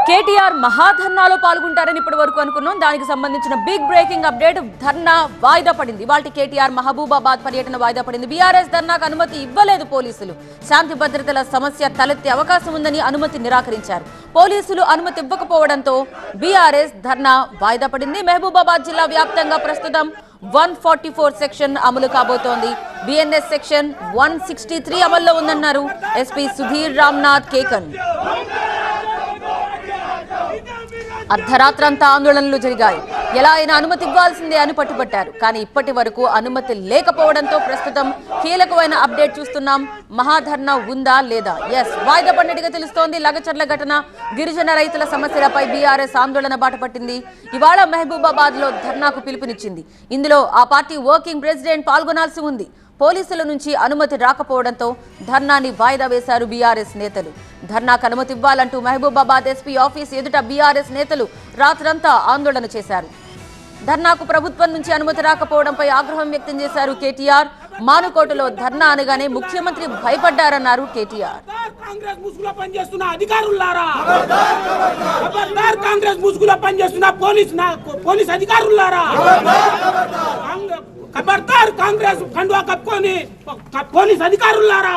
కేటీఆర్ మహాధర్నాలో పాల్గొంటారని ఇప్పటి వరకు అనుకున్నాం. దానికి సంబంధించిన బిగ్ బ్రేకింగ్ అప్డేట్. ధర్నా వాయిదా పడింది. వాటి కేటీఆర్ మహబూబాబాద్ పర్యటన వాయిదా పడింది. బీఆర్ఎస్ ధర్నాకు అనుమతి ఇవ్వలేదు పోలీసులు. శాంతి భద్రతల సమస్య తలెత్తే అవకాశం ఉందని అనుమతి నిరాకరించారు. పోలీసులు అనుమతి ఇవ్వకపోవడంతో బీఆర్ఎస్ ధర్నా వాయిదా పడింది. మహబూబాబాద్ జిల్లా వ్యాప్తంగా ప్రస్తుతం 144 సెక్షన్ అమలు కాబోతోంది. బిఎన్ఎస్ సెక్షన్ 163 అమల్లో ఉందన్నారు ఎస్పీ సుధీర్ రామ్నాథ్ కేకన్. అర్ధరాత్రంతా ఆందోళనలు జరిగాయి. ఎలా అయినా అనుమతి ఇవ్వాల్సిందే అని పట్టుబట్టారు. కానీ ఇప్పటి వరకు అనుమతి లేకపోవడంతో ప్రస్తుతం కీలకమైన అప్డేట్ చూస్తున్నాం. మహాధర్నా ఉందా లేదా? ఎస్, వాయిదా పడినట్టుగా తెలుస్తోంది. లగచర్ల ఘటన, గిరిజన రైతుల సమస్యలపై బీఆర్ఎస్ ఆందోళన బాటపట్టింది. ఇవాళ మహబూబాబాద్ లో ధర్నాకు పిలుపునిచ్చింది. ఇందులో ఆ పార్టీ వర్కింగ్ ప్రెసిడెంట్ పాల్గొనాల్సి ఉంది. పోలీసుల నుంచి అనుమతి రాకపోవడంతో ధర్నాని వాయిదా వేశారు బీఆర్ఎస్ నేతలు. ధర్నాకు అనుమతి ఇవ్వాలంటూ మహబూబాబాద్ ఎస్పీ ఆఫీస్ ఎదుట బీఆర్ఎస్ నేతలు రాత్రంతా ఆందోళన చేశారు. ధర్నాకు ప్రభుత్వం నుంచి అనుమతి రాకపోవడంపై ఆగ్రహం వ్యక్తం చేశారు కేటీఆర్. మానుకోటలో ధర్నా అనగానే ముఖ్యమంత్రి భయపడ్డారన్నారు కేటీఆర్. కాంగ్రెస్ ముసుగులో పనిచేస్తున్న అధికారులారా, కాంగ్రెస్ ముసుగులో పనిచేస్తున్న పోలీస్ అధికారులారా, ఖబర్దార్ కాంగ్రెస్ కండువా కప్పుకొని పోలీస్ అధికారులారా,